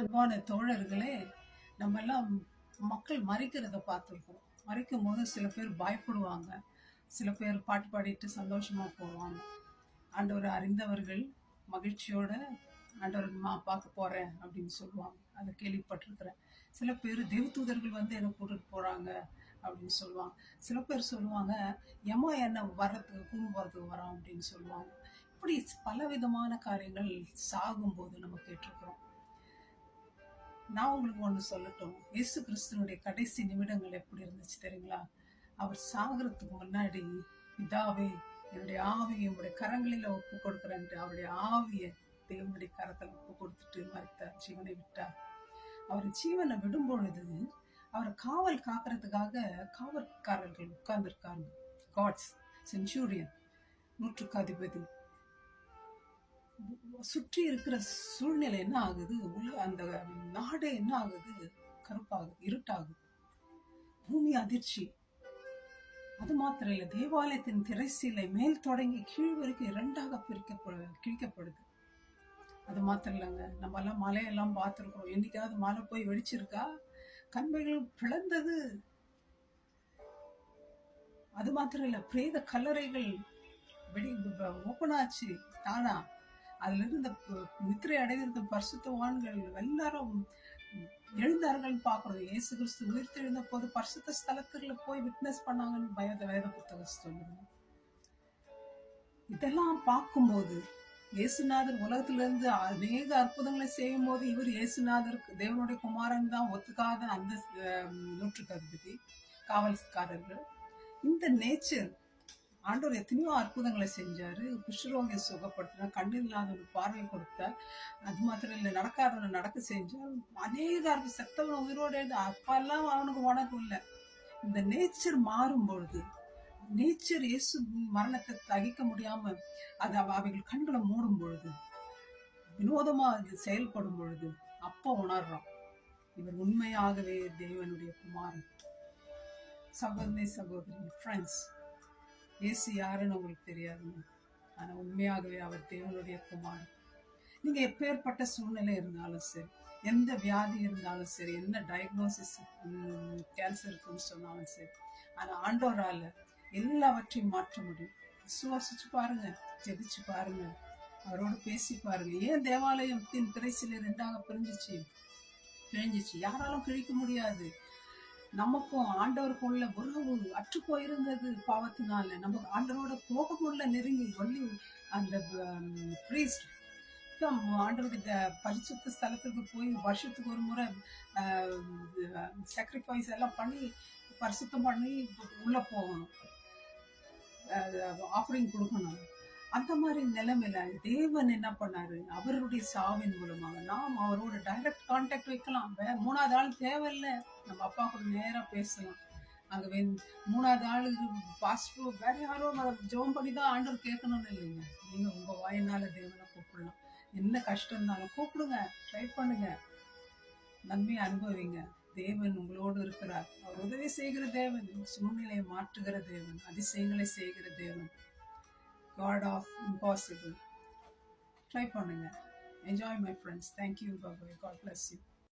அன்பான தோழர்களே, நம்ம எல்லாம் மக்கள் மறிக்கிறத பார்த்துருக்கோம். மறிக்கும் போது சில பேர் பயப்படுவாங்க. சில பேர் பாட்டு பாடிட்டு சந்தோஷமா போவாங்க. ஆண்டவரை அறிந்தவர்கள் மகிழ்ச்சியோட ஆண்டவர் பார்க்க போறேன் அப்படின்னு சொல்லுவாங்க. அதை கேள்விப்பட்டிருக்கிறேன். சில பேர் தேவதூதர்கள் வந்து என்னை கூட்டிட்டு போறாங்க அப்படின்னு சொல்லுவாங்க. சில பேர் சொல்லுவாங்க, எம்மா என்ன வர்றதுக்கு கூண்டு போறதுக்கு வரோம் அப்படின்னு சொல்லுவாங்க. இப்படி பலவிதமான காரியங்கள் சாகும்போது நம்ம கேட்டிருக்கிறோம். நான் உங்களுக்கு ஒன்று சொல்லட்டும். இயேசு கிறிஸ்துவனுடைய கடைசி நிமிடங்கள் எப்படி இருந்துச்சு தெரியுங்களா? அவர் சாகிறதுக்கு முன்னாடி, பிதாவே என்னுடைய ஆவியை உங்களுடைய கரங்களில ஒப்பு கொடுக்குறேன்ட்டு அவருடைய ஆவியை தேவனுடைய கரத்தில் ஒப்பு கொடுத்துட்டு மறித்தார், ஜீவனை விட்டார். அவர் ஜீவனை விடும் பொழுது அவரை காவல் காக்கிறதுக்காக காவல்காரர்கள் உட்கார்ந்துருக்காங்க. காட்ஸ் சென்ச்சூரியன், நூற்றுக்கு அதிபதி. சுற்றி இருக்கிற சூழ்நிலை என்ன ஆகுது, அந்த நாடு என்ன ஆகுது, கருப்பாகுது, இருட்டாகுது, பூமி அதிர்ச்சி. அது மாத்திரம் இல்ல, தேவாலயத்தின் திரைசீலை மேல் தொடங்கி கீழ் வரைக்கும் இரண்டாக கிழிக்கப்படுது. அது மாத்திரம் இல்லைங்க, நம்ம எல்லாம் மலையெல்லாம் பார்த்துருக்கோம். என்னைக்காவது மலை போய் வெடிச்சிருக்கா? கண்மைகளும் பிளந்தது. அது மாத்திரம் இல்ல, பிரேத கல்லறைகள் ஓப்பன் ஆச்சு தானா. அதுல இருந்து நித்திரை அடைந்த பரிசுத்தவான்கள் எல்லாரும் எழுந்தார்கள் பார்க்கிறோம். இயேசு கிறிஸ்து உயிர்த்தெழுந்த போது பரிசுத்த ஸ்தலத்துல போய் விட்னஸ் பண்ணாங்கன்னு வேத புத்தகம் சொல்லுங்க. இதெல்லாம் பார்க்கும்போது இயேசுநாதர் உலகத்துல இருந்து அநேக அற்புதங்களை செய்யும் போது இவர் இயேசுநாதர் தேவனுடைய குமாரன் தான் ஒத்துக்காத அந்த நூற்றுக்கு அதிபதி காவல்காரர்கள். இந்த நேச்சர், ஆண்டவர் எத்தனையோ அற்புதங்களை செஞ்சாரு. குஷ்டரோகியை சுகப்படுத்தினார், கண்ணு இல்லாதவனுக்கு பார்வை கொடுத்தார். அது மாத்திரம் இல்லை, நடக்காதவனை நடக்க செஞ்சார். அநேக செத்தவன் உயிரோடு அப்பெல்லாம் அவனுக்கு உனக்கு இல்லை. இந்த நேச்சர் மாறும் பொழுது, நேச்சர் இயேசு மரணத்தை தகிக்க முடியாம அது அவைகள் கண்களை மூடும் பொழுது, வினோதமா அது செயல்படும் பொழுது, அப்ப உணர்றோம் இவர் உண்மையாகவே தேவனுடைய குமாரன். சகோதரி சகோதரி ஃப்ரெண்ட்ஸ், இயேசு யாருன்னு உங்களுக்கு தெரியாதுங்க. ஆனா உண்மையாகவே அவர் தேவனுடைய குமாரன். நீங்க எப்பேற்பட்ட சூழ்நிலை இருந்தாலும் சரி, எந்த வியாதி இருந்தாலும் சரி, என்ன டயக்னோசிஸ் கேன்சர் இருக்குன்னு சொன்னாலும் சரி, ஆனா ஆண்டவரால எல்லாவற்றையும் மாற்ற முடியும். விசுவாசிச்சு பாருங்க, ஜெபிச்சு பாருங்க, அவரோடு பேசி பாருங்க. ஏன் தேவாலயத்தின் திரைசில ரெண்டாக பிரிஞ்சிச்சு? யாராலும் கிழிக்க முடியாது. நமக்கும் ஆண்டவருக்கும் உள்ள உறவு அற்று போயிருந்தது பாவத்தினால. நம்ம ஆண்டவரோட போக முடியல நெருங்கி. ஒல்லி அந்த பிரீஸ்ட் ஆண்டவருடைய பரிசுத்த ஸ்தலத்துக்கு போய் வருஷத்துக்கு ஒரு முறை சாக்ரிஃபைஸ் எல்லாம் பண்ணி பரிசுத்தம் பண்ணி உள்ள போகணும், ஆஃபரிங் கொடுக்கணும். அந்த மாதிரி நிலைமையில தேவன் என்ன பண்ணாரு? அவருடைய சாவின் மூலமாக நாம் அவரோட டைரக்ட் கான்டாக்ட் வைக்கலாம். மூணாவது ஆள் தேவையில்லை. நம்ம அப்பா கூட நேரா பேசலாம். அங்க மூணாவது ஆளுக்கு பாஸ்டர் வேற யாரோ ஜெபம் பண்ணி தான் ஆண்டவர் கேட்கணும்னு இல்லைங்க. நீங்க உங்க வாயினால தேவனை கூப்பிடலாம். என்ன கஷ்டம் இருந்தாலும் கூப்பிடுங்க, ட்ரை பண்ணுங்க, நன்மையை அனுபவிங்க. தேவன் உங்களோடு இருக்கிறார். அவர் உதவி செய்கிற தேவன், சூழ்நிலையை மாற்றுகிற தேவன், அதிசயங்களை செய்கிற தேவன். God of impossible. Try பண்ணுங்க. Enjoy my friends. Thank you. Bye bye. God bless you.